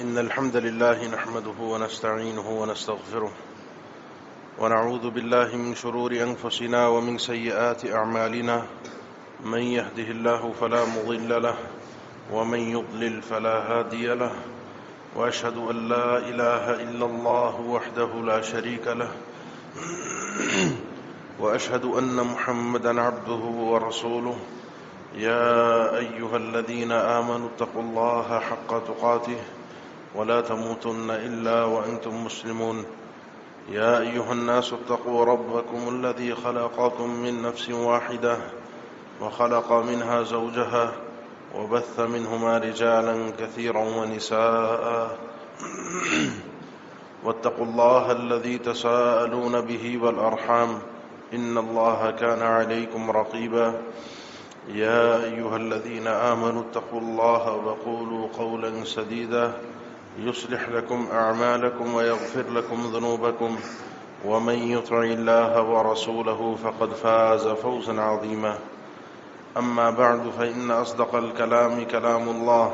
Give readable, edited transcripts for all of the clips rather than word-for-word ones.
إن الحمد لله نحمده ونستعينه ونستغفره ونعوذ بالله من شرور أنفسنا ومن سيئات أعمالنا من يهده الله فلا مضل له ومن يضلل فلا هادي له وأشهد أن لا إله إلا الله وحده لا شريك له وأشهد أن محمدا عبده ورسوله يا أيها الذين آمنوا اتقوا الله حق تقاته ولا تموتن إلا وأنتم مسلمون يا أيها الناس اتقوا ربكم الذي خلقكم من نفس واحدة وخلق منها زوجها وبث منهما رجالا كثيرا ونساء واتقوا الله الذي تساءلون به والأرحام إن الله كان عليكم رقيبا يا أيها الذين آمنوا اتقوا الله وقولوا قولا سديدا يصلح لكم أعمالكم ويغفر لكم ذنوبكم ومن يطع الله ورسوله فقد فاز فوزا عظيما أما بعد فإن أصدق الكلام كلام الله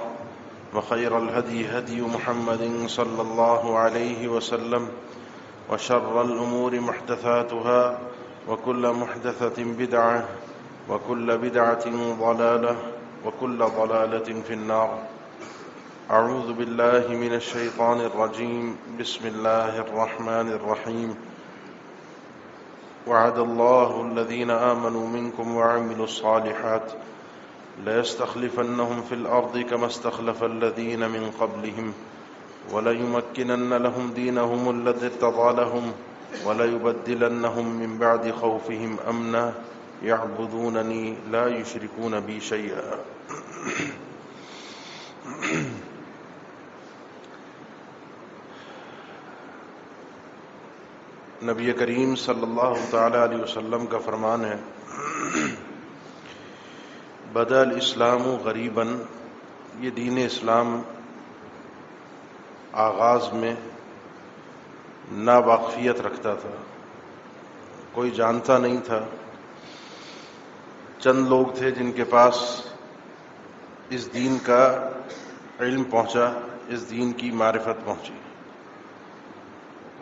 وخير الهدي هدي محمد صلى الله عليه وسلم وشر الأمور محدثاتها وكل محدثة بدعة وكل بدعة ضلالة وكل ضلالة في النار أعوذ بالله من الشيطان الرجيم بسم الله الرحمن الرحيم وعد الله الذين آمنوا منكم وعملوا الصالحات ليستخلفنهم في الأرض كما استخلف الذين من قبلهم وليمكنن لهم دينهم الذي ارتضى لهم وليبدلنهم من بعد خوفهم أمنا يعبدونني لا يشركون بي شيئا نبی کریم صلی اللہ تعالی علیہ وسلم کا فرمان ہے بدأ الاسلام غریباً، یہ دین اسلام آغاز میں ناواقفیت رکھتا تھا، کوئی جانتا نہیں تھا، چند لوگ تھے جن کے پاس اس دین کا علم پہنچا، اس دین کی معرفت پہنچی۔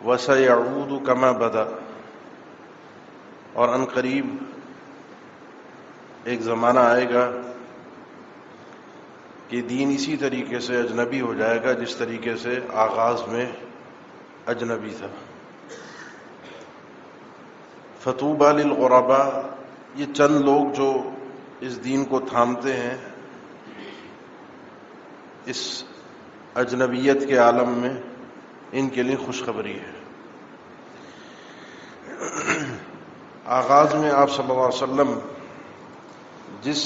وَسَيَعُودُ كَمَا بَدَأَ، اور ان قریب ایک زمانہ آئے گا کہ دین اسی طریقے سے اجنبی ہو جائے گا جس طریقے سے آغاز میں اجنبی تھا۔ فَطُوبَى لِلْغُرَبَاء، یہ چند لوگ جو اس دین کو تھامتے ہیں اس اجنبیت کے عالم میں، ان کے لیے خوشخبری ہے۔ آغاز میں آپ صلی اللہ علیہ وسلم جس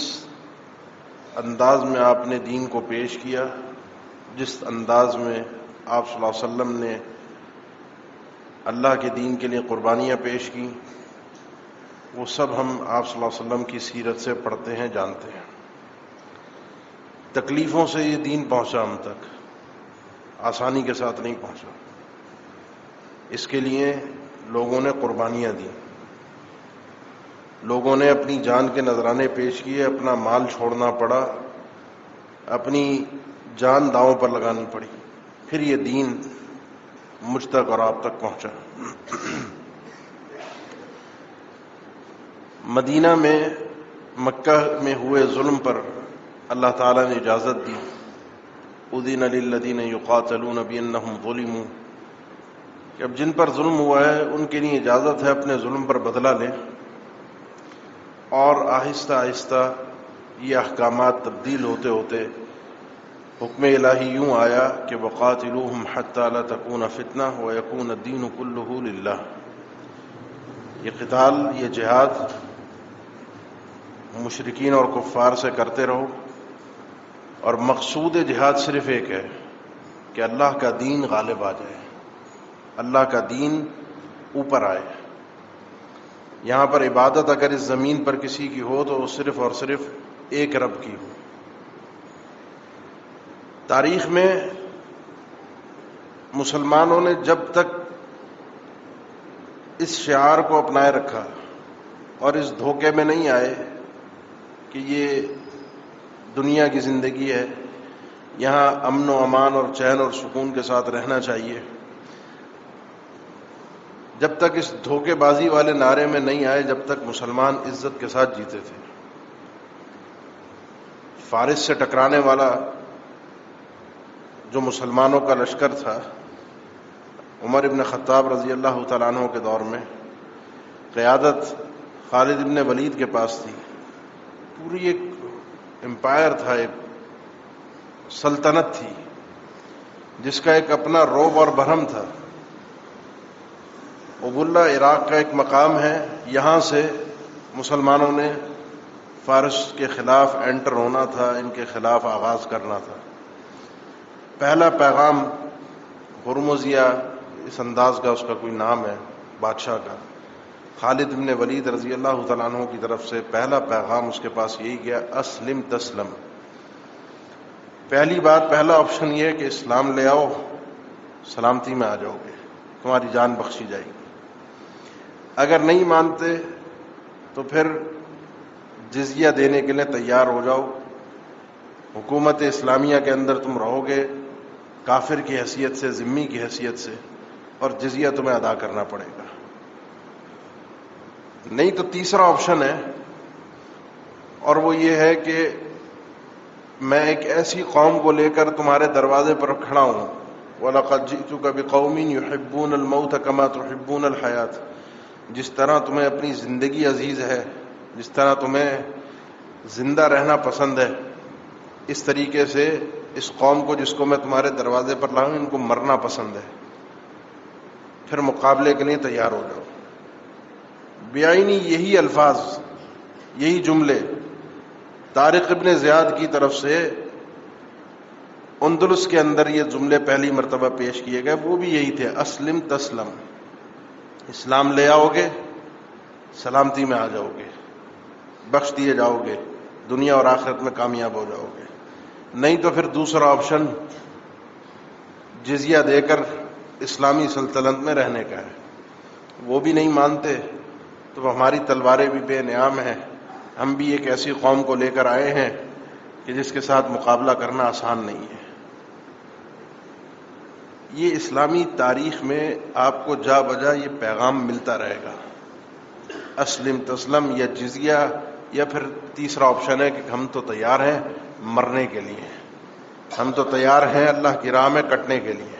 انداز میں آپ نے دین کو پیش کیا، جس انداز میں آپ صلی اللہ علیہ وسلم نے اللہ کے دین کے لیے قربانیاں پیش کی، وہ سب ہم آپ صلی اللہ علیہ وسلم کی سیرت سے پڑھتے ہیں، جانتے ہیں۔ تکلیفوں سے یہ دین پہنچا ہم تک، آسانی کے ساتھ نہیں پہنچا۔ اس کے لیے لوگوں نے قربانیاں دیں، لوگوں نے اپنی جان کے نذرانے پیش کیے، اپنا مال چھوڑنا پڑا، اپنی جان داؤں پر لگانی پڑی، پھر یہ دین مجھ تک اور آپ تک پہنچا۔ مدینہ میں، مکہ میں ہوئے ظلم پر اللہ تعالیٰ نے اجازت دی، اذن للذین یقاتلون بانہم ظلموا، کہ اب جن پر ظلم ہوا ہے ان کے لیے اجازت ہے اپنے ظلم پر بدلہ لیں، اور آہستہ آہستہ یہ احکامات تبدیل ہوتے ہوتے حکم الہی یوں آیا کہ وقاتلوہم حتی لا تکون فتنہ ویکون الدین کلہ للہ۔ یہ قتال، یہ جہاد مشرکین اور کفار سے کرتے رہو، اور مقصود جہاد صرف ایک ہے کہ اللہ کا دین غالب آ جائے، اللہ کا دین اوپر آئے۔ یہاں پر عبادت اگر اس زمین پر کسی کی ہو تو وہ صرف اور صرف ایک رب کی ہو۔ تاریخ میں مسلمانوں نے جب تک اس شعار کو اپنائے رکھا اور اس دھوکے میں نہیں آئے کہ یہ دنیا کی زندگی ہے، یہاں امن و امان اور چین اور سکون کے ساتھ رہنا چاہیے. جب تک اس دھوکے بازی والے نعرے میں نہیں آئے جب تک مسلمان عزت کے ساتھ جیتے تھے. فارس سے ٹکرانے والا جو مسلمانوں کا لشکر تھا، عمر ابن خطاب رضی اللہ تعالیٰ عنہ کے دور میں قیادت خالد ابن ولید کے پاس تھی. پوری ایک امپائر تھا، ایک سلطنت تھی جس کا ایک اپنا روب اور برہم تھا. عبولہ عراق کا ایک مقام ہے، یہاں سے مسلمانوں نے فارس کے خلاف انٹر ہونا تھا، ان کے خلاف آغاز کرنا تھا. پہلا پیغام ہرمزیہ، اس انداز کا اس کا کوئی نام ہے بادشاہ کا، خالد بن ولید رضی اللہ تعالیٰ عنہ کی طرف سے پہلا پیغام اس کے پاس یہی گیا، اسلم تسلم. پہلی بات، پہلا آپشن یہ ہے کہ اسلام لے آؤ، سلامتی میں آ جاؤ گے، تمہاری جان بخشی جائے گی. اگر نہیں مانتے تو پھر جزیہ دینے کے لیے تیار ہو جاؤ. حکومت اسلامیہ کے اندر تم رہو گے کافر کی حیثیت سے، ذمہ کی حیثیت سے، اور جزیہ تمہیں ادا کرنا پڑے گا. نہیں تو تیسرا آپشن ہے، اور وہ یہ ہے کہ میں ایک ایسی قوم کو لے کر تمہارے دروازے پر کھڑا ہوں، وَلَقَدْ جِئْتُكَ بِقَوْمٍ يُحِبُّونَ الْمَوْتَ كَمَا تُحِبُّونَ الْحَيَاةَ. جس طرح تمہیں اپنی زندگی عزیز ہے، جس طرح تمہیں زندہ رہنا پسند ہے، اس طریقے سے اس قوم کو جس کو میں تمہارے دروازے پر لاؤں ان کو مرنا پسند ہے. پھر مقابلے کے لیے تیار ہو جاؤ. بیعینی یہی الفاظ، یہی جملے طارق ابن زیاد کی طرف سے اندلس کے اندر یہ جملے پہلی مرتبہ پیش کیے گئے. وہ بھی یہی تھے، اسلم تسلم. اسلام لے آؤ گے، سلامتی میں آ جاؤ گے، بخش دیے جاؤ گے، دنیا اور آخرت میں کامیاب ہو جاؤ گے. نہیں تو پھر دوسرا آپشن جزیہ دے کر اسلامی سلطنت میں رہنے کا ہے. وہ بھی نہیں مانتے تو ہماری تلواریں بھی بے نعام ہیں. ہم بھی ایک ایسی قوم کو لے کر آئے ہیں کہ جس کے ساتھ مقابلہ کرنا آسان نہیں ہے. یہ اسلامی تاریخ میں آپ کو جا بجا یہ پیغام ملتا رہے گا، اسلم تسلم یا جزیہ، یا پھر تیسرا آپشن ہے کہ ہم تو تیار ہیں مرنے کے لیے، ہم تو تیار ہیں اللہ کی راہ میں کٹنے کے لیے.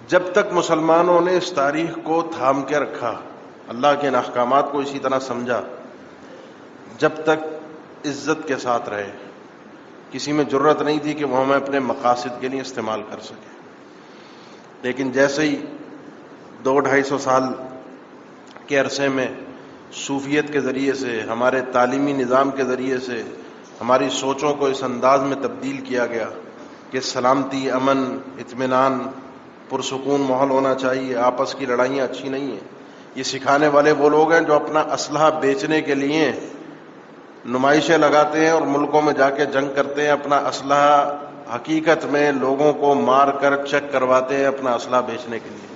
جب تک مسلمانوں نے اس تاریخ کو تھام کے رکھا، اللہ کے ان احکامات کو اسی طرح سمجھا، جب تک عزت کے ساتھ رہے، کسی میں جرت نہیں تھی کہ وہ ہمیں اپنے مقاصد کے لیے استعمال کر سکے. لیکن جیسے ہی 200-250 سال کے عرصے میں صوفیت کے ذریعے سے، ہمارے تعلیمی نظام کے ذریعے سے ہماری سوچوں کو اس انداز میں تبدیل کیا گیا کہ سلامتی، امن، اطمینان، پرسکون ماحول ہونا چاہیے، آپس کی لڑائیاں اچھی نہیں ہیں. یہ سکھانے والے وہ لوگ ہیں جو اپنا اسلحہ بیچنے کے لیے نمائشیں لگاتے ہیں اور ملکوں میں جا کے جنگ کرتے ہیں. اپنا اسلحہ حقیقت میں لوگوں کو مار کر چیک کرواتے ہیں اپنا اسلحہ بیچنے کے لیے.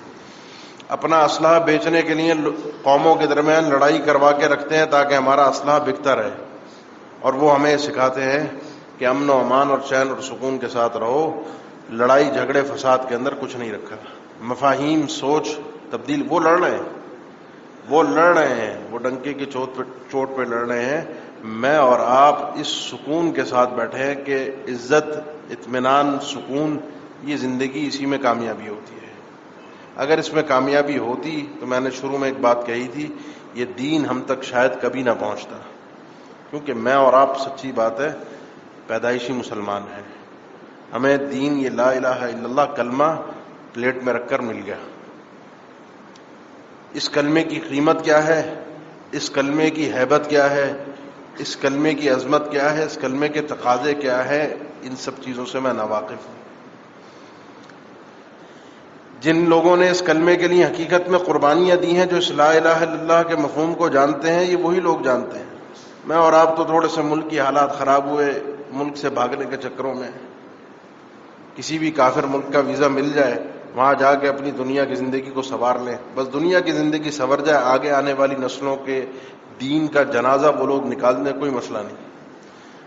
اپنا اسلحہ بیچنے کے لیے قوموں کے درمیان لڑائی کروا کے رکھتے ہیں تاکہ ہمارا اسلحہ بکتا رہے. اور وہ ہمیں سکھاتے ہیں کہ امن و امان اور چین اور سکون کے ساتھ رہو، لڑائی جھگڑے فساد کے اندر کچھ نہیں رکھا. مفاہیم، سوچ تبدیل. وہ لڑ رہے ہیں، وہ ڈنکے کی چوٹ پہ لڑ رہے ہیں. میں اور آپ اس سکون کے ساتھ بیٹھے ہیں کہ عزت، اطمینان، سکون، یہ زندگی، اسی میں کامیابی ہوتی ہے. اگر اس میں کامیابی ہوتی تو میں نے شروع میں ایک بات کہی تھی، یہ دین ہم تک شاید کبھی نہ پہنچتا. کیونکہ میں اور آپ، سچی بات ہے، پیدائشی مسلمان ہیں. ہمیں دین، یہ لا الہ الا اللہ کلمہ پلیٹ میں رکھ کر مل گیا. اس کلمے کی قیمت کیا ہے، اس کلمے کی ہیبت کیا ہے، اس کلمے کی عظمت کیا ہے، اس کلمے کے تقاضے کیا ہے، ان سب چیزوں سے میں ناواقف ہوں. جن لوگوں نے اس کلمے کے لیے حقیقت میں قربانیاں دی ہیں، جو اس لا الہ الا اللہ کے مفہوم کو جانتے ہیں، یہ وہی لوگ جانتے ہیں. میں اور آپ تو تھوڑے سے ملک کی حالات خراب ہوئے، ملک سے بھاگنے کے چکروں میں کسی بھی کافر ملک کا ویزا مل جائے، وہاں جا کے اپنی دنیا کی زندگی کو سنوار لیں. بس دنیا کی زندگی سنور جائے، آگے آنے والی نسلوں کے دین کا جنازہ وہ لوگ نکال دیں، کوئی مسئلہ نہیں.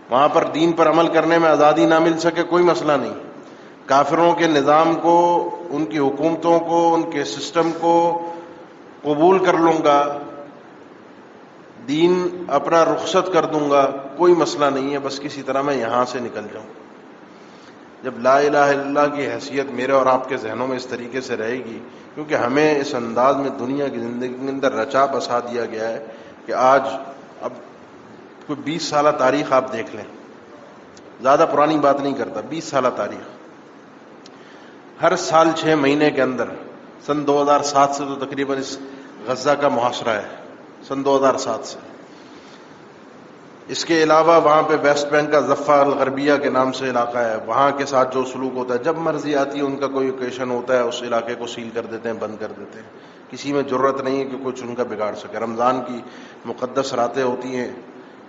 وہاں پر دین پر عمل کرنے میں آزادی نہ مل سکے کوئی مسئلہ نہیں، کافروں کے نظام کو، ان کی حکومتوں کو، ان کے سسٹم کو قبول کر لوں گا، دین اپنا رخصت کر دوں گا، کوئی مسئلہ نہیں ہے، بس کسی طرح میں یہاں سے نکل جاؤں۔ جب لا الہ الا اللہ کی حیثیت میرے اور آپ کے ذہنوں میں اس طریقے سے رہے گی، کیونکہ ہمیں اس انداز میں دنیا کی زندگی کے اندر رچا بسا دیا گیا ہے کہ آج اب کوئی 20 سالہ تاریخ آپ دیکھ لیں، زیادہ پرانی بات نہیں کرتا، 20 سالہ تاریخ، ہر سال 6 مہینے کے اندر، سن 2007 سے تو تقریباً اس غزہ کا محاصرہ ہے، سن 2007 سے، اس کے علاوہ وہاں پہ ویسٹ بینک کا ضفہ الغربیہ کے نام سے علاقہ ہے، وہاں کے ساتھ جو سلوک ہوتا ہے، جب مرضی آتی ہے ان کا کوئی اوکیشن ہوتا ہے اس علاقے کو سیل کر دیتے ہیں، بند کر دیتے ہیں، کسی میں ضرورت نہیں ہے کہ کچھ ان کا بگاڑ سکے۔ رمضان کی مقدس راتیں ہوتی ہیں،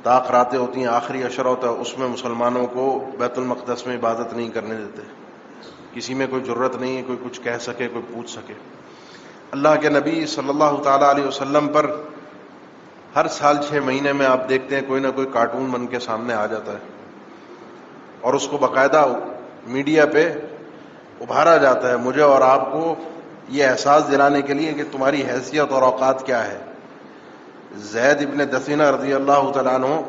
طاق راتیں ہوتی ہیں، آخری عشرہ ہوتا ہے، اس میں مسلمانوں کو بیت المقدس میں عبادت نہیں کرنے دیتے، کسی میں کوئی ضرورت نہیں ہے کوئی کچھ کہہ سکے، کوئی پوچھ سکے۔ اللہ کے نبی صلی اللہ تعالیٰ علیہ وسلم پر ہر سال 6 مہینے میں آپ دیکھتے ہیں کوئی نہ کوئی کارٹون بن کے سامنے آ جاتا ہے، اور اس کو باقاعدہ میڈیا پہ ابھارا جاتا ہے، مجھے اور آپ کو یہ احساس دلانے کے لیے کہ تمہاری حیثیت اور اوقات کیا ہے۔ زید ابن دثینہ رضی اللہ تعالیٰ عنہ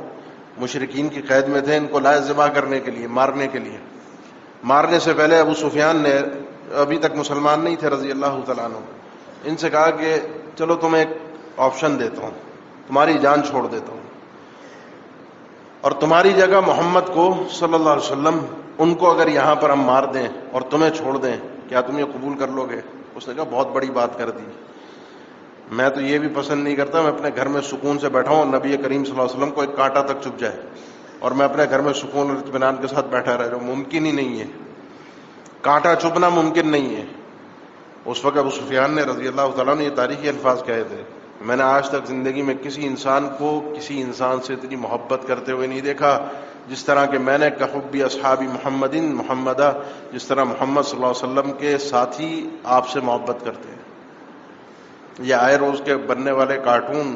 مشرکین کی قید میں تھے، ان کو لائے ذبح کرنے کے لیے، مارنے کے لیے۔ مارنے سے پہلے ابو سفیان نے، ابھی تک مسلمان نہیں تھے رضی اللہ تعالیٰ عنہ، ان سے کہا کہ چلو تمہیں ایک آپشن دیتا ہوں، تمہاری جان چھوڑ دیتا ہوں، اور تمہاری جگہ محمد کو صلی اللہ علیہ وسلم، ان کو اگر یہاں پر ہم مار دیں اور تمہیں چھوڑ دیں، کیا تم یہ قبول کر لو گے؟ اس نے کہا بہت بڑی بات کر دی، میں تو یہ بھی پسند نہیں کرتا میں اپنے گھر میں سکون سے بیٹھا ہوں، نبی کریم صلی اللہ علیہ وسلم کو ایک کانٹا تک چبھ جائے اور میں اپنے گھر میں سکون اور اطمینان کے ساتھ بیٹھا رہ جاؤں، ممکن ہی نہیں ہے، کانٹا چبھنا ممکن نہیں ہے۔ اس وقت ابو سفیان نے رضی اللہ تعالیٰ نے یہ تاریخی الفاظ کہے تھے، میں نے آج تک زندگی میں کسی انسان کو کسی انسان سے اتنی محبت کرتے ہوئے نہیں دیکھا جس طرح کہ میں نے کحب اصحاب محمد محمدہ، جس طرح محمد صلی اللہ علیہ وسلم کے ساتھی آپ سے محبت کرتے ہیں۔ یہ آئے روز کے بننے والے کارٹون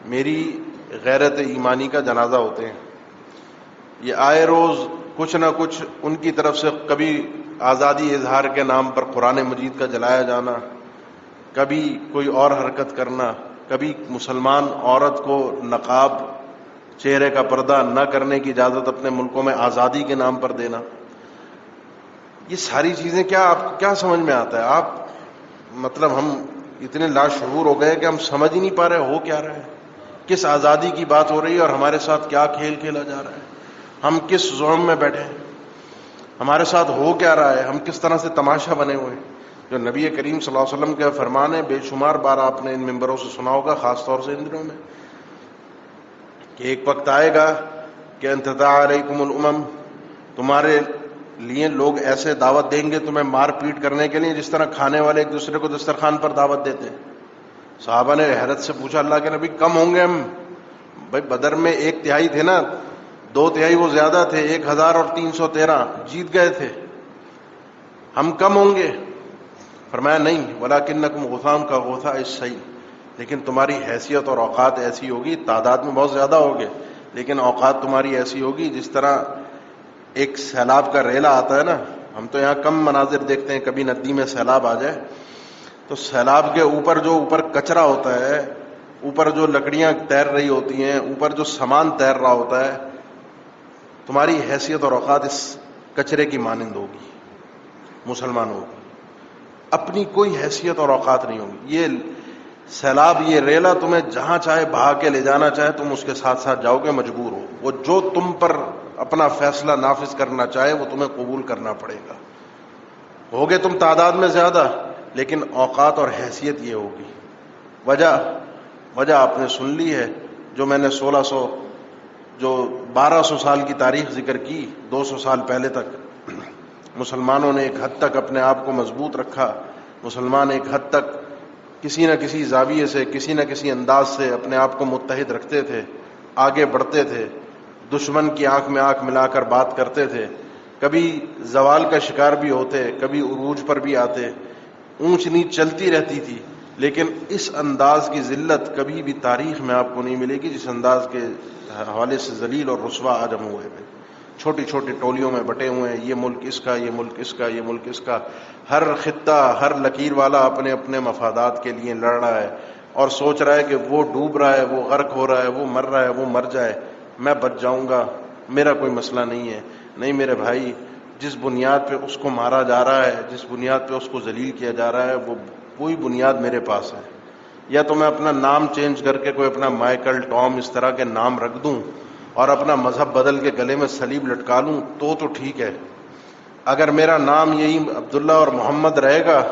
میری غیرت ایمانی کا جنازہ ہوتے ہیں، یہ آئے روز کچھ نہ کچھ ان کی طرف سے، کبھی آزادی اظہار کے نام پر قرآن مجید کا جلایا جانا، کبھی کوئی اور حرکت کرنا، کبھی مسلمان عورت کو نقاب، چہرے کا پردہ نہ کرنے کی اجازت اپنے ملکوں میں آزادی کے نام پر دینا۔ یہ ساری چیزیں کیا آپ کو کیا سمجھ میں آتا ہے؟ آپ مطلب ہم اتنے لاشعور ہو گئے کہ ہم سمجھ ہی نہیں پا رہے ہو کیا رہا ہے، کس آزادی کی بات ہو رہی ہے اور ہمارے ساتھ کیا کھیل کھیلا جا رہا ہے، ہم کس ظلم میں بیٹھے ہیں، ہمارے ساتھ ہو کیا رہا ہے، ہم کس طرح سے تماشا بنے ہوئے ہیں۔ جو نبی کریم صلی اللہ علیہ وسلم کے فرمان ہے، بے شمار بار آپ نے ان ممبروں سے سنا ہوگا، خاص طور سے ان دنوں میں، کہ ایک وقت آئے گا کہ انتدع علیکم الامم، تمہارے لیے لوگ ایسے دعوت دیں گے تمہیں مار پیٹ کرنے کے لیے جس طرح کھانے والے ایک دوسرے کو دسترخوان پر دعوت دیتے ہیں۔ صحابہ نے حیرت سے پوچھا اللہ کے نبی کم ہوں گے ہم؟ بھائی بدر میں 1/3 تھے نا، 2/3 وہ زیادہ تھے، 1313 جیت گئے تھے، ہم کم ہوں گے؟ فرمایا نہیں، ولکنکم غثام کا غثاء السیل، لیکن تمہاری حیثیت اور اوقات ایسی ہوگی، تعداد میں بہت زیادہ ہوگے لیکن اوقات تمہاری ایسی ہوگی جس طرح ایک سیلاب کا ریلا آتا ہے نا، ہم تو یہاں کم مناظر دیکھتے ہیں، کبھی ندی میں سیلاب آ جائے تو سیلاب کے اوپر جو اوپر کچرا ہوتا ہے، اوپر جو لکڑیاں تیر رہی ہوتی ہیں، اوپر جو سامان تیر رہا ہوتا ہے، تمہاری حیثیت اور اوقات اس کچرے کی مانند ہوگی، مسلمانوں کی اپنی کوئی حیثیت اور اوقات نہیں ہوگی۔ یہ سیلاب، یہ ریلا تمہیں جہاں چاہے بہا کے لے جانا چاہے تم اس کے ساتھ ساتھ جاؤ گے، مجبور ہو، وہ جو تم پر اپنا فیصلہ نافذ کرنا چاہے وہ تمہیں قبول کرنا پڑے گا، ہوگے تم تعداد میں زیادہ لیکن اوقات اور حیثیت یہ ہوگی۔ وجہ آپ نے سن لی ہے، جو میں نے 1200 سال کی تاریخ ذکر کی، 200 سال پہلے تک مسلمانوں نے ایک حد تک اپنے آپ کو مضبوط رکھا، مسلمان ایک حد تک کسی نہ کسی زاویے سے، کسی نہ کسی انداز سے اپنے آپ کو متحد رکھتے تھے، آگے بڑھتے تھے، دشمن کی آنکھ میں آنکھ ملا کر بات کرتے تھے، کبھی زوال کا شکار بھی ہوتے، کبھی عروج پر بھی آتے، اونچ نیچ چلتی رہتی تھی، لیکن اس انداز کی ذلت کبھی بھی تاریخ میں آپ کو نہیں ملے گی جس انداز کے حوالے سے ذلیل اور رسوا آج ہم ہوئے ہیں. چھوٹی چھوٹی ٹولیوں میں بٹے ہوئے ہیں، یہ ملک اس کا، یہ ملک اس کا، یہ ملک اس کا. ہر خطہ، ہر لکیر والا اپنے اپنے مفادات کے لیے لڑ رہا ہے اور سوچ رہا ہے کہ وہ ڈوب رہا ہے، وہ غرق ہو رہا ہے، وہ مر رہا ہے، وہ مر جائے، میں بچ جاؤں گا، میرا کوئی مسئلہ نہیں ہے. نہیں میرے بھائی، جس بنیاد پہ اس کو مارا جا رہا ہے، جس بنیاد پہ اس کو ذلیل کیا جا رہا ہے، وہ کوئی بنیاد میرے پاس ہے. یا تو میں اپنا نام چینج کر کے کوئی اپنا مائیکل، ٹام اس طرح کے نام رکھ دوں اور اپنا مذہب بدل کے گلے میں صلیب لٹکا لوں تو ٹھیک ہے. اگر میرا نام یہی عبداللہ اور محمد رہے گا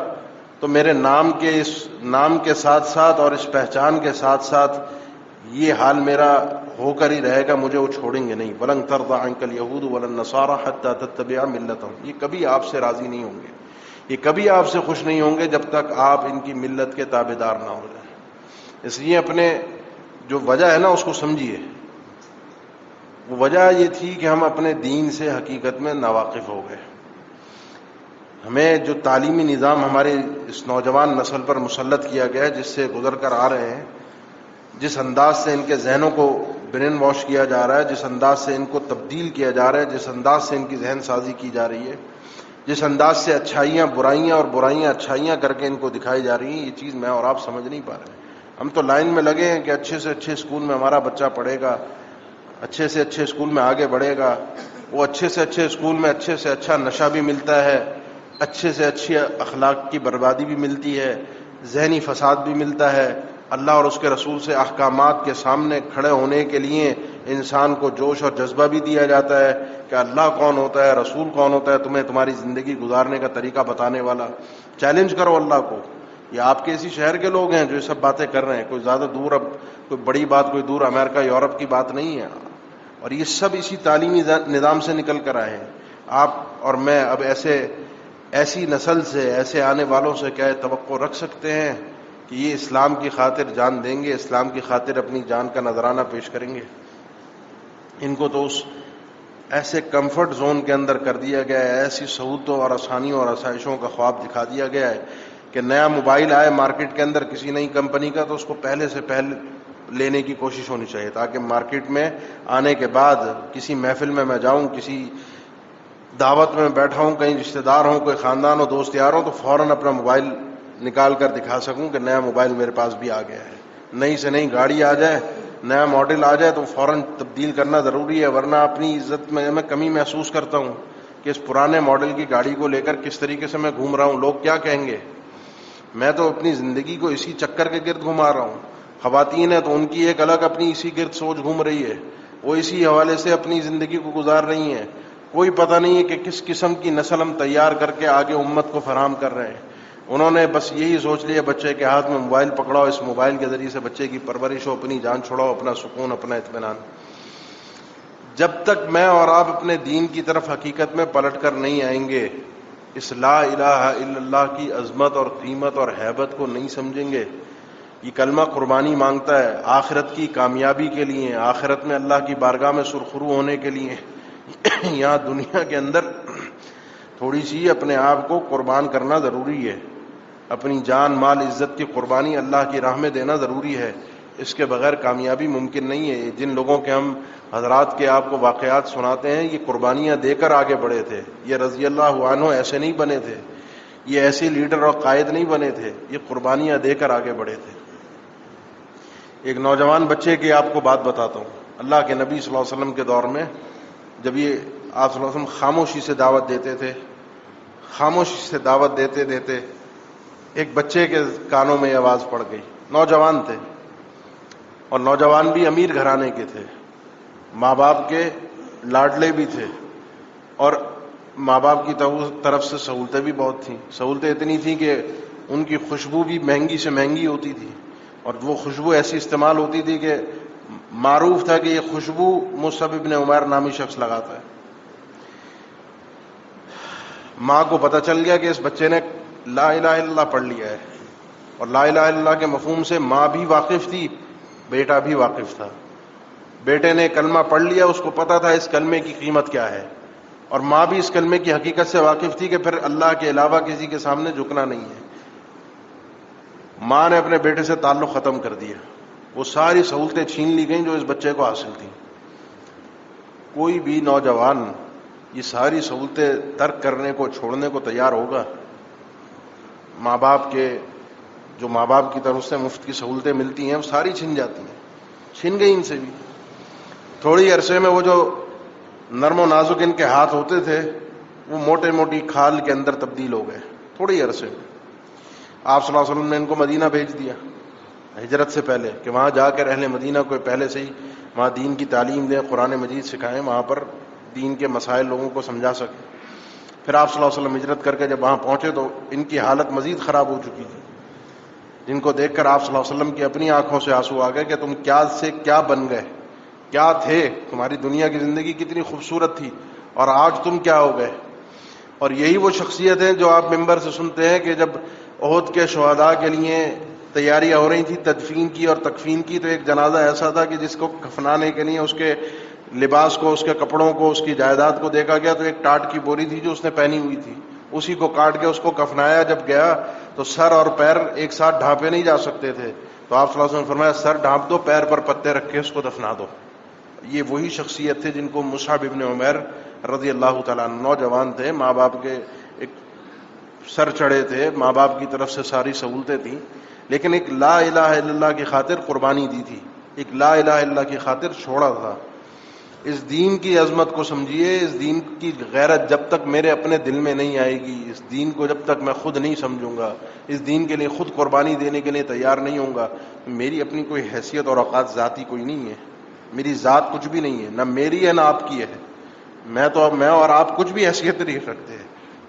تو میرے نام کے اس نام کے ساتھ ساتھ اور اس پہچان کے ساتھ ساتھ یہ حال میرا ہو کر ہی رہے گا، مجھے وہ چھوڑیں گے نہیں. وَلَن تَرْضَىٰ عَنكَ الْيَهُودُ وَلَا النَّصَارَىٰ حَتَّىٰ تَتَّبِعَ مِلَّتَهُمْ. یہ کبھی آپ سے راضی نہیں ہوں گے، یہ کبھی آپ سے خوش نہیں ہوں گے جب تک آپ ان کی ملت کے تابعدار نہ ہو جائیں. اس لیے اپنے جو وجہ ہے نا اس کو سمجھیے. وہ وجہ یہ تھی کہ ہم اپنے دین سے حقیقت میں ناواقف ہو گئے. ہمیں جو تعلیمی نظام ہمارے اس نوجوان نسل پر مسلط کیا گیا ہے، جس سے گزر کر آ رہے ہیں، جس انداز سے ان کے ذہنوں کو برین واش کیا جا رہا ہے، جس انداز سے ان کو تبدیل کیا جا رہا ہے، جس انداز سے ان کی ذہن سازی کی جا رہی ہے، جس انداز سے اچھائیاں برائیاں اور برائیاں اچھائیاں کر کے ان کو دکھائی جا رہی ہیں، یہ چیز میں اور آپ سمجھ نہیں پا رہے ہیں. ہم تو لائن میں لگے ہیں کہ اچھے سے اچھے اسکول میں ہمارا بچہ پڑھے گا، اچھے سے اچھے اسکول میں آگے بڑھے گا. وہ اچھے سے اچھے اسکول میں اچھے سے اچھا نشہ بھی ملتا ہے، اچھے سے اچھی اخلاق کی بربادی بھی ملتی ہے، ذہنی فساد بھی ملتا ہے. اللہ اور اس کے رسول سے احکامات کے سامنے کھڑے ہونے کے لیے انسان کو جوش اور جذبہ بھی دیا جاتا ہے کہ اللہ کون ہوتا ہے، رسول کون ہوتا ہے، تمہیں تمہاری زندگی گزارنے کا طریقہ بتانے والا. چیلنج کرو اللہ کو. یہ آپ کے اسی شہر کے لوگ ہیں جو یہ سب باتیں کر رہے ہیں. کوئی زیادہ دور، اب کوئی بڑی بات، کوئی دور امریکہ یورپ کی بات نہیں ہے. اور یہ سب اسی تعلیمی نظام سے نکل کر آئے ہیں. آپ اور میں اب ایسی نسل سے، ایسے آنے والوں سے کیا توقع رکھ سکتے ہیں کہ یہ اسلام کی خاطر جان دیں گے، اسلام کی خاطر اپنی جان کا نذرانہ پیش کریں گے؟ ان کو تو اس ایسے کمفرٹ زون کے اندر کر دیا گیا ہے، ایسی سہولتوں اور آسانیوں اور آسائشوں کا خواب دکھا دیا گیا ہے کہ نیا موبائل آئے مارکیٹ کے اندر کسی نئی کمپنی کا تو اس کو پہلے سے پہلے لینے کی کوشش ہونی چاہیے، تاکہ مارکیٹ میں آنے کے بعد کسی محفل میں میں جاؤں، کسی دعوت میں بیٹھا ہوں، کہیں رشتہ دار ہوں، کوئی خاندان ہو، دوست یار ہوں، تو فوراً اپنا موبائل نکال کر دکھا سکوں کہ نیا موبائل میرے پاس بھی آ گیا ہے. نئی سے نئی گاڑی آ جائے، نیا ماڈل آ جائے تو فوراً تبدیل کرنا ضروری ہے، ورنہ اپنی عزت میں کمی محسوس کرتا ہوں کہ اس پرانے ماڈل کی گاڑی کو لے کر کس طریقے سے میں گھوم رہا ہوں، لوگ کیا کہیں گے. میں تو اپنی زندگی کو اسی چکر کے گرد گھما رہا ہوں. خواتین ہیں تو ان کی ایک الگ اپنی اسی گرد سوچ گھوم رہی ہے، وہ اسی حوالے سے اپنی زندگی کو گزار رہی ہیں. کوئی پتہ نہیں ہے کہ کس قسم کی نسل ہم تیار کر کے آگے امت کو فراہم کر رہے ہیں. انہوں نے بس یہی سوچ لیا بچے کے ہاتھ میں موبائل پکڑاؤ، اس موبائل کے ذریعے سے بچے کی پرورش ہو، اپنی جان چھڑاؤ، اپنا سکون، اپنا اطمینان. جب تک میں اور آپ اپنے دین کی طرف حقیقت میں پلٹ کر نہیں آئیں گے، اس لا الہ الا اللہ کی عظمت اور قیمت اور ہیبت کو نہیں سمجھیں گے. یہ کلمہ قربانی مانگتا ہے آخرت کی کامیابی کے لیے، آخرت میں اللہ کی بارگاہ میں سرخرو ہونے کے لیے. یہاں دنیا کے اندر تھوڑی سی اپنے آپ کو قربان کرنا ضروری ہے، اپنی جان مال عزت کی قربانی اللہ کی راہ میں دینا ضروری ہے. اس کے بغیر کامیابی ممکن نہیں ہے. جن لوگوں کے ہم حضرات کے آپ کو واقعات سناتے ہیں، یہ قربانیاں دے کر آگے بڑھے تھے. یہ رضی اللہ عنہ ایسے نہیں بنے تھے، یہ ایسے لیڈر اور قائد نہیں بنے تھے، یہ قربانیاں دے کر آگے بڑھے تھے. ایک نوجوان بچے کی آپ کو بات بتاتا ہوں. اللہ کے نبی صلی اللہ علیہ وسلم کے دور میں جب یہ آپ صلی اللہ علیہ وسلم خاموشی سے دعوت دیتے تھے، خاموشی سے دعوت دیتے دیتے ایک بچے کے کانوں میں یہ آواز پڑ گئی. نوجوان تھے، اور نوجوان بھی امیر گھرانے کے تھے، ماں باپ کے لاڈلے بھی تھے، اور ماں باپ کی طرف سے سہولتیں بھی بہت تھیں. سہولتیں اتنی تھیں کہ ان کی خوشبو بھی مہنگی سے مہنگی ہوتی تھی، اور وہ خوشبو ایسی استعمال ہوتی تھی کہ معروف تھا کہ یہ خوشبو مصعب ابن عمیر نامی شخص لگاتا ہے. ماں کو پتہ چل گیا کہ اس بچے نے لا الہ الا اللہ پڑھ لیا ہے، اور لا الہ الا اللہ کے مفہوم سے ماں بھی واقف تھی، بیٹا بھی واقف تھا. بیٹے نے کلمہ پڑھ لیا، اس کو پتا تھا اس کلمے کی قیمت کیا ہے، اور ماں بھی اس کلمے کی حقیقت سے واقف تھی کہ پھر اللہ کے علاوہ کسی کے سامنے جھکنا نہیں ہے. ماں نے اپنے بیٹے سے تعلق ختم کر دیا، وہ ساری سہولتیں چھین لی گئیں جو اس بچے کو حاصل تھیں۔ کوئی بھی نوجوان یہ ساری سہولتیں ترک کرنے کو، چھوڑنے کو تیار ہوگا؟ ماں باپ کی طرف سے مفت کی سہولتیں ملتی ہیں وہ ساری چھن جاتی ہیں، چھن گئی ان سے بھی۔ تھوڑی عرصے میں وہ جو نرم و نازک ان کے ہاتھ ہوتے تھے وہ موٹے موٹی کھال کے اندر تبدیل ہو گئے تھوڑی عرصے میں۔ آپ صلی اللہ علیہ وسلم نے ان کو مدینہ بھیج دیا ہجرت سے پہلے کہ وہاں جا کر اہل مدینہ کو پہلے سے ہی وہاں دین کی تعلیم دیں، قرآن مجید سکھائیں، وہاں پر دین کے مسائل لوگوں کو سمجھا سکیں۔ پھر آپ صلی اللہ علیہ وسلم ہجرت کر کے جب وہاں پہنچے تو ان کی حالت مزید خراب ہو چکی تھی، جن کو دیکھ کر آپ صلی اللہ علیہ وسلم کی اپنی آنکھوں سے آنسو آ گئے کہ تم کیا سے کیا بن گئے، کیا تھے، تمہاری دنیا کی زندگی کتنی خوبصورت تھی اور آج تم کیا ہو گئے۔ اور یہی وہ شخصیت ہیں جو آپ ممبر سے سنتے ہیں کہ جب احد کے شہداء کے لیے تیاریاں ہو رہی تھیں تدفین کی اور تکفین کی، تو ایک جنازہ ایسا تھا کہ جس کو کفنانے کے لیے اس کے لباس کو، اس کے کپڑوں کو، اس کی جائیداد کو دیکھا گیا تو ایک ٹاٹ کی بوری تھی جو اس نے پہنی ہوئی تھی، اسی کو کاٹ کے اس کو کفنایا جب گیا تو سر اور پیر ایک ساتھ ڈھانپے نہیں جا سکتے تھے، تو آپ صلی اللہ علیہ وسلم نے فرمایا سر ڈھانپ دو، پیر پر پتے رکھ کے اس کو دفنا دو۔ یہ وہی شخصیت تھے جن کو مصعب ابن عمیر رضی اللہ تعالیٰ عنہ، نوجوان تھے، ماں باپ کے ایک سر چڑھے تھے، ماں باپ کی طرف سے ساری سہولتیں تھیں، لیکن ایک لا الہ الا اللہ کی خاطر قربانی دی تھی، ایک لا الہ الا اللہ کی خاطر چھوڑا تھا۔ اس دین کی عظمت کو سمجھیے، اس دین کی غیرت جب تک میرے اپنے دل میں نہیں آئے گی، اس دین کو جب تک میں خود نہیں سمجھوں گا، اس دین کے لیے خود قربانی دینے کے لیے تیار نہیں ہوں گا، میری اپنی کوئی حیثیت اور اوقات ذاتی کوئی نہیں ہے، میری ذات کچھ بھی نہیں ہے، نہ میری ہے نہ آپ کی ہے، میں اور آپ کچھ بھی حیثیت نہیں رکھتے ہیں،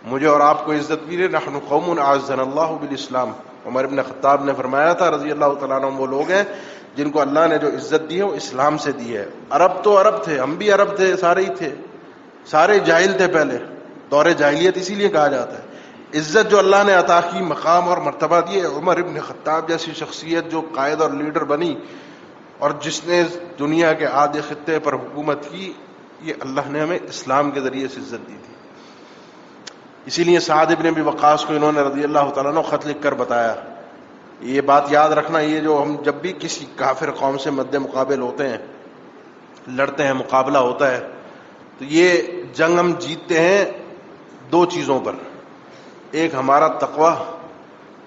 مجھے اور آپ کو عزت بھی ہے، نحن قوم اعزنا اللہ بالاسلام۔ عمر بن خطاب نے فرمایا تھا رضی اللہ تعالیٰ عنہ، وہ لوگ ہیں جن کو اللہ نے جو عزت دی ہے وہ اسلام سے دی ہے۔ عرب تو عرب تھے، ہم بھی عرب تھے، سارے ہی تھے، سارے جاہل تھے پہلے، دور جاہلیت اسی لیے کہا جاتا ہے۔ عزت جو اللہ نے عطا کی، مقام اور مرتبہ دیے، عمر بن خطاب جیسی شخصیت جو قائد اور لیڈر بنی اور جس نے دنیا کے آدھے خطے پر حکومت کی، یہ اللہ نے ہمیں اسلام کے ذریعے سے عزت دی تھی۔ اسی لیے سعد بن ابی وقاص کو انہوں نے رضی اللہ تعالیٰ عنہ خط لکھ کر بتایا، یہ بات یاد رکھنا، یہ جو ہم جب بھی کسی کافر قوم سے مد مقابل ہوتے ہیں، لڑتے ہیں، مقابلہ ہوتا ہے، تو یہ جنگ ہم جیتتے ہیں دو چیزوں پر، ایک ہمارا تقوی،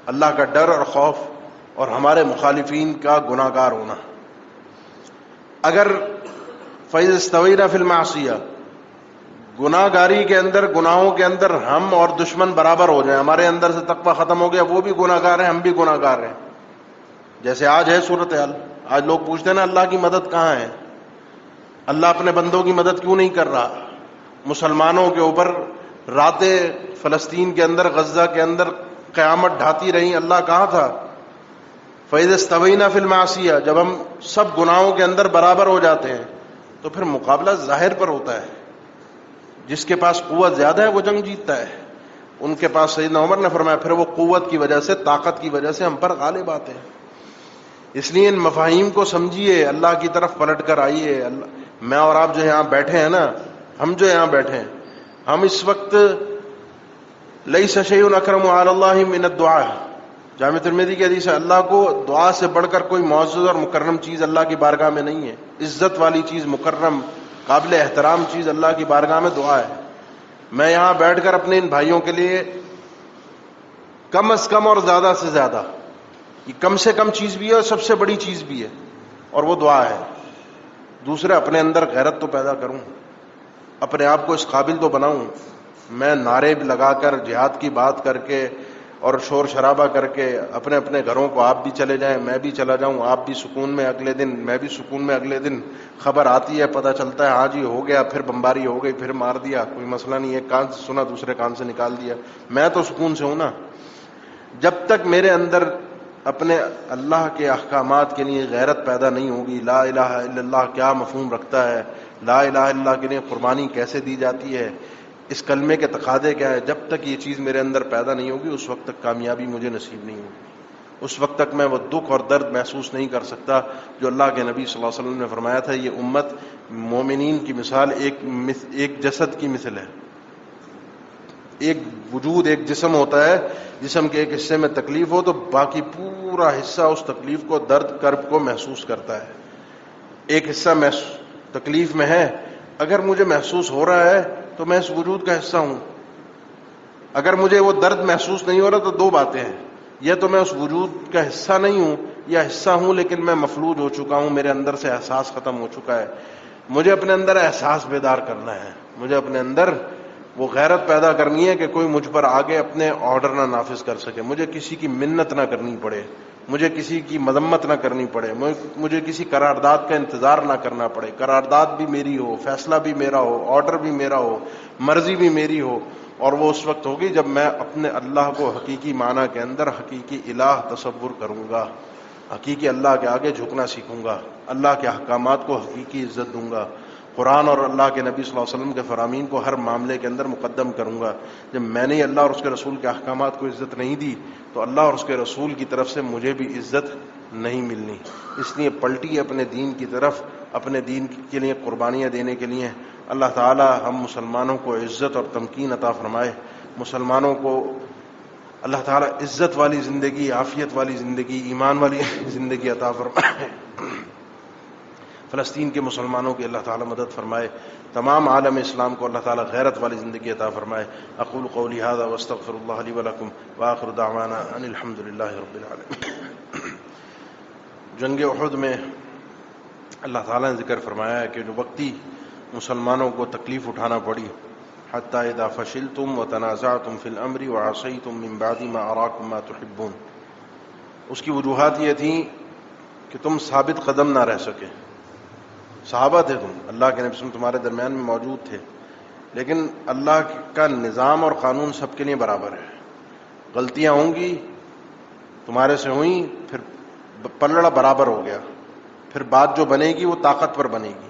اللہ کا ڈر اور خوف، اور ہمارے مخالفین کا گناہ گار ہونا۔ اگر فَإِذَا اسْتَوَيْنَا فِي الْمَعْصِيَةِ، گناہ گاری کے اندر، گناہوں کے اندر ہم اور دشمن برابر ہو جائیں، ہمارے اندر سے تقوی ختم ہو گیا، وہ بھی گناہ گار ہیں، ہم بھی گناہ گار ہیں، جیسے آج ہے صورتحال۔ آج لوگ پوچھتے ہیں نا اللہ کی مدد کہاں ہے، اللہ اپنے بندوں کی مدد کیوں نہیں کر رہا؟ مسلمانوں کے اوپر راتیں فلسطین کے اندر، غزہ کے اندر قیامت ڈھاتی رہی، اللہ کہاں تھا؟ فَإِذَا اسْتَوَيْنَا فِي الْمَعْصِيَةِ، جب ہم سب گناہوں کے اندر برابر ہو جاتے ہیں تو پھر مقابلہ ظاہر پر ہوتا ہے، جس کے پاس قوت زیادہ ہے وہ جنگ جیتتا ہے۔ ان کے پاس سیدنا عمر نے فرمایا پھر وہ قوت کی وجہ سے، طاقت کی وجہ سے ہم پر غالب آتے ہیں۔ اس لیے ان مفاہیم کو سمجھیے، اللہ کی طرف پلٹ کر آئیے۔ میں اور آپ جو یہاں بیٹھے ہیں نا، ہم جو یہاں بیٹھے ہیں، ہم اس وقت لیس شیء اکرم علی اللہ من الدعاء، جامع ترمذی کی حدیث ہے، اللہ کو دعا سے بڑھ کر کوئی معزز اور مکرم چیز اللہ کی بارگاہ میں نہیں ہے۔ عزت والی چیز، مکرم، قابل احترام چیز اللہ کی بارگاہ میں دعا ہے۔ میں یہاں بیٹھ کر اپنے ان بھائیوں کے لیے کم از کم اور زیادہ سے زیادہ، یہ کم سے کم چیز بھی ہے اور سب سے بڑی چیز بھی ہے، اور وہ دعا ہے۔ دوسرے، اپنے اندر غیرت تو پیدا کروں، اپنے آپ کو اس قابل تو بناؤں۔ میں نعرے لگا کر، جہاد کی بات کر کے اور شور شرابہ کر کے اپنے اپنے گھروں کو، آپ بھی چلے جائیں، میں بھی چلا جاؤں، آپ بھی سکون میں اگلے دن، میں بھی سکون میں اگلے دن، خبر آتی ہے، پتہ چلتا ہے ہاں جی ہو گیا، پھر بمباری ہو گئی، پھر مار دیا، کوئی مسئلہ نہیں، ایک کان سے سنا دوسرے کان سے نکال دیا، میں تو سکون سے ہوں نا۔ جب تک میرے اندر اپنے اللہ کے احکامات کے لیے غیرت پیدا نہیں ہوگی، لا الہ الا اللہ کیا مفہوم رکھتا ہے، لا الہ الا اللہ کے لیے قربانی کیسے دی جاتی ہے، اس کلمے کے تقاضے کیا ہے، جب تک یہ چیز میرے اندر پیدا نہیں ہوگی اس وقت تک کامیابی مجھے نصیب نہیں ہوگی، اس وقت تک میں وہ دکھ اور درد محسوس نہیں کر سکتا جو اللہ کے نبی صلی اللہ علیہ وسلم نے فرمایا تھا، یہ امت مومنین کی مثال ایک جسد کی مثل ہے۔ ایک وجود، ایک جسم ہوتا ہے، جسم کے ایک حصے میں تکلیف ہو تو باقی پورا حصہ اس تکلیف کو، درد کرب کو محسوس کرتا ہے. ایک حصہ تکلیف میں ہے، اگر مجھے محسوس ہو رہا ہے تو میں اس وجود کا حصہ ہوں. اگر مجھے وہ درد محسوس نہیں ہو رہا تو دو باتیں ہیں، یا تو میں اس وجود کا حصہ نہیں ہوں، یا حصہ ہوں لیکن میں مفلوج ہو چکا ہوں، میرے اندر سے احساس ختم ہو چکا ہے. مجھے اپنے اندر احساس بیدار کرنا ہے، مجھے اپنے اندر وہ غیرت پیدا کرنی ہے کہ کوئی مجھ پر آگے اپنے آرڈر نہ نافذ کر سکے، مجھے کسی کی منت نہ کرنی پڑے، مجھے کسی کی مذمت نہ کرنی پڑے، مجھے کسی قرارداد کا انتظار نہ کرنا پڑے. قرارداد بھی میری ہو، فیصلہ بھی میرا ہو، آرڈر بھی میرا ہو، مرضی بھی میری ہو. اور وہ اس وقت ہوگی جب میں اپنے اللہ کو حقیقی معنی کے اندر حقیقی الہ تصور کروں گا، حقیقی اللہ کے آگے جھکنا سیکھوں گا، اللہ کے احکامات کو حقیقی عزت دوں گا، قرآن اور اللہ کے نبی صلی اللہ علیہ وسلم کے فرامین کو ہر معاملے کے اندر مقدم کروں گا. جب میں نے اللہ اور اس کے رسول کے احکامات کو عزت نہیں دی تو اللہ اور اس کے رسول کی طرف سے مجھے بھی عزت نہیں ملنی. اس لیے پلٹی اپنے دین کی طرف، اپنے دین کے لیے قربانیاں دینے کے لیے. اللہ تعالی ہم مسلمانوں کو عزت اور تمکین عطا فرمائے. مسلمانوں کو اللہ تعالی عزت والی زندگی، عافیت والی زندگی، ایمان والی زندگی عطا فرمائے. فلسطین کے مسلمانوں کی اللہ تعالی مدد فرمائے. تمام عالم اسلام کو اللہ تعالی غیرت والی زندگی عطا فرمائے. اقول قولی هذا واستغفر الله لي ولكم واخر دعوانا ان الحمد لله رب العالمین. جنگ احد میں اللہ تعالی نے ذکر فرمایا ہے کہ جو وقتی مسلمانوں کو تکلیف اٹھانا پڑی، حتی اذا فشلتم وتنازعتم فی الامر وعصیتم من بعد ما اراکم ما تحبون. اس کی وجوہات یہ تھیں کہ تم ثابت قدم نہ رہ سکے. صحابہ تھے تم، اللہ کے نبی تمہارے درمیان میں موجود تھے، لیکن اللہ کا نظام اور قانون سب کے لیے برابر ہے. غلطیاں ہوں گی، تمہارے سے ہوئیں، پھر پلڑا برابر ہو گیا، پھر بات جو بنے گی وہ طاقت پر بنے گی.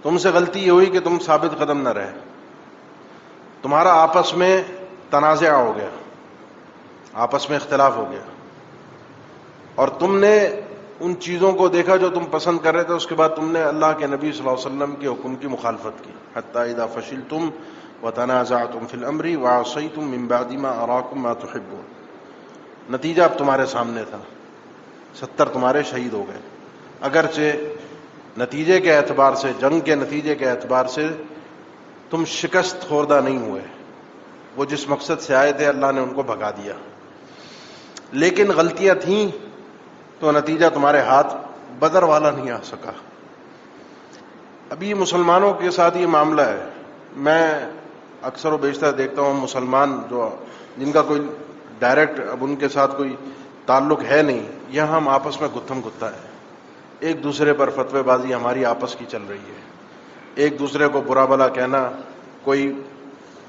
تم سے غلطی یہ ہوئی کہ تم ثابت قدم نہ رہے، تمہارا آپس میں تنازع ہو گیا، آپس میں اختلاف ہو گیا، اور تم نے ان چیزوں کو دیکھا جو تم پسند کر رہے تھے، اس کے بعد تم نے اللہ کے نبی صلی اللہ علیہ وسلم کے حکم کی مخالفت کی. حتی اذا فشلتم وتنازعتم فی الامر وعصیتم من بعد ما اراکم ما تحبون. نتیجہ اب تمہارے سامنے تھا، 70 تمہارے شہید ہو گئے. اگرچہ نتیجے کے اعتبار سے، جنگ کے نتیجے کے اعتبار سے تم شکست خوردہ نہیں ہوئے، وہ جس مقصد سے آئے تھے اللہ نے ان کو بھگا دیا، لیکن غلطیاں تھیں تو نتیجہ تمہارے ہاتھ بدر والا نہیں آ سکا. ابھی مسلمانوں کے ساتھ یہ معاملہ ہے. میں اکثر و بیشتر دیکھتا ہوں مسلمان جو جن کا کوئی ڈائریکٹ اب ان کے ساتھ کوئی تعلق ہے نہیں، یہاں ہم آپس میں گتھم گتھا ہے، ایک دوسرے پر فتوی بازی ہماری آپس کی چل رہی ہے، ایک دوسرے کو برا بھلا کہنا. کوئی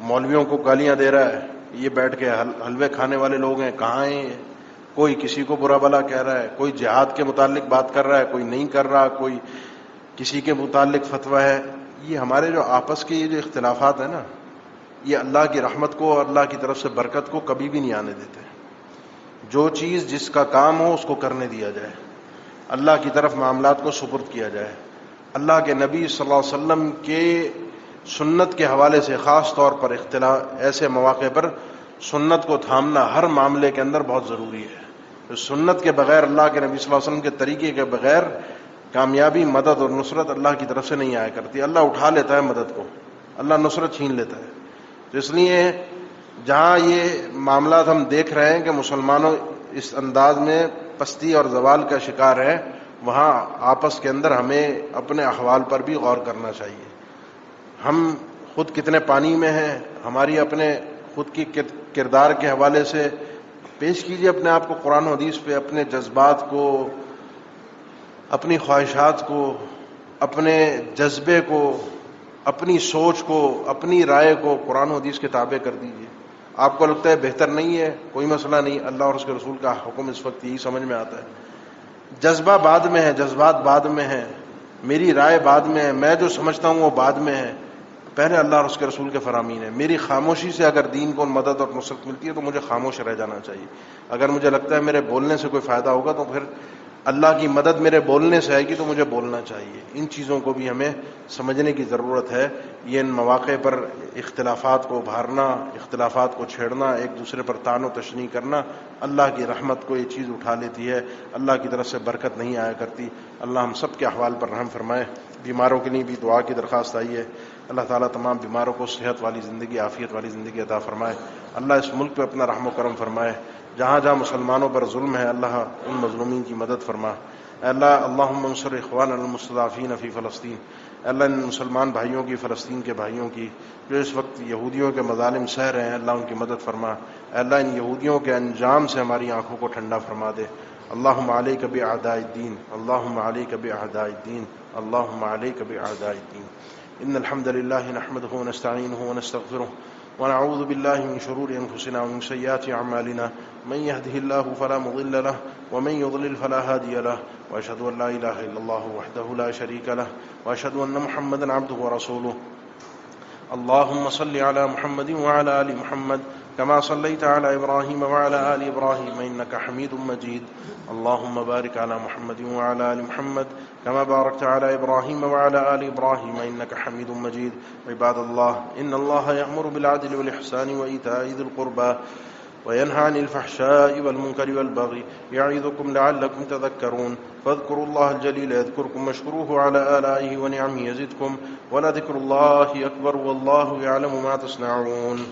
مولویوں کو گالیاں دے رہا ہے، یہ بیٹھ کے حلوے کھانے والے لوگ ہیں، کہاں ہیں یہ؟ کوئی کسی کو برا بھلا کہہ رہا ہے، کوئی جہاد کے متعلق بات کر رہا ہے، کوئی نہیں کر رہا، کوئی کسی کے متعلق فتویٰ ہے. یہ ہمارے جو آپس کے یہ جو اختلافات ہیں نا، یہ اللہ کی رحمت کو اور اللہ کی طرف سے برکت کو کبھی بھی نہیں آنے دیتے. جو چیز جس کا کام ہو اس کو کرنے دیا جائے، اللہ کی طرف معاملات کو سپرد کیا جائے. اللہ کے نبی صلی اللہ علیہ وسلم کے سنت کے حوالے سے خاص طور پر اختلاف ایسے مواقع پر سنت کو تھامنا ہر معاملے کے اندر بہت ضروری ہے. سنت کے بغیر، اللہ کے نبی صلی اللہ علیہ وسلم کے طریقے کے بغیر کامیابی، مدد اور نصرت اللہ کی طرف سے نہیں آیا کرتی. اللہ اٹھا لیتا ہے مدد کو، اللہ نصرت چھین لیتا ہے. تو اس لیے جہاں یہ معاملات ہم دیکھ رہے ہیں کہ مسلمانوں اس انداز میں پستی اور زوال کا شکار ہیں، وہاں آپس کے اندر ہمیں اپنے احوال پر بھی غور کرنا چاہیے. ہم خود کتنے پانی میں ہیں، ہماری اپنے خود کی کردار کے حوالے سے پیش کیجیے اپنے آپ کو قرآن و حدیث پہ، اپنے جذبات کو، اپنی خواہشات کو، اپنے جذبے کو، اپنی سوچ کو، اپنی رائے کو قرآن و حدیث کے تابع کر دیجیے. آپ کو لگتا ہے بہتر نہیں ہے، کوئی مسئلہ نہیں، اللہ اور اس کے رسول کا حکم اس وقت یہی سمجھ میں آتا ہے. جذبہ بعد میں ہے، جذبات بعد میں ہیں، میری رائے بعد میں ہے، میں جو سمجھتا ہوں وہ بعد میں ہے، پہلے اللہ اور اس کے رسول کے فرامین ہے. میری خاموشی سے اگر دین کو مدد اور نصرت ملتی ہے تو مجھے خاموش رہ جانا چاہیے. اگر مجھے لگتا ہے میرے بولنے سے کوئی فائدہ ہوگا تو پھر اللہ کی مدد میرے بولنے سے آئے گی تو مجھے بولنا چاہیے. ان چیزوں کو بھی ہمیں سمجھنے کی ضرورت ہے. یہ ان مواقع پر اختلافات کو ابھارنا، اختلافات کو چھیڑنا، ایک دوسرے پر طعن و تشنیع کرنا، اللہ کی رحمت کو یہ چیز اٹھا لیتی ہے. اللہ کی طرف سے برکت نہیں آیا کرتی. اللہ ہم سب کے احوال پر رحم فرمائے. بیماروں کے لیے بھی دعا کی درخواست آئی ہے. اللہ تعالیٰ تمام بیماروں کو صحت والی زندگی، عافیت والی زندگی عطا فرمائے. اللہ اس ملک پہ اپنا رحم و کرم فرمائے. جہاں جہاں مسلمانوں پر ظلم ہے اللہ ان مظلومین کی مدد فرما. اے اللہ اللہم انصر اخواننا المستضعفین فی فلسطین. اے اللہ ان مسلمان بھائیوں کی، فلسطین کے بھائیوں کی جو اس وقت یہودیوں کے مظالم سہ رہے ہیں، اللہ ان کی مدد فرما. اے اللہ ان یہودیوں کے انجام سے ہماری آنکھوں کو ٹھنڈا فرما دے. اللہم علیک باعداء الدین، اللہم علیک باعداء الدین، اللہم علیک باعداء الدین. ان الحمد للہ نحمده ونستعینه ونستغفره ونعوذ بالله من شرور انفسنا ومن سیئات اعمالنا. من يهده الله فلا مضل له ومن يضلل فلا هادي له، واشهد ان لا اله الا الله وحده لا شريك له، واشهد ان محمدا عبده ورسوله. اللهم صل على محمد وعلى ال محمد كما صليت على ابراهيم وعلى ال ابراهيم انك حميد مجيد. اللهم بارك على محمد وعلى ال محمد كما باركت على ابراهيم وعلى ال ابراهيم انك حميد مجيد. عباد الله، ان الله يأمر بالعدل والاحسان وايتاء ذي القربى وينهى عن الفحشاء والمنكر والبغي يعظكم لعلكم تذكرون. فاذكروا الله الجليل يذكركم واشكروه على آلائه ونعمه يزدكم ولذكر الله أكبر والله يعلم ما تصنعون.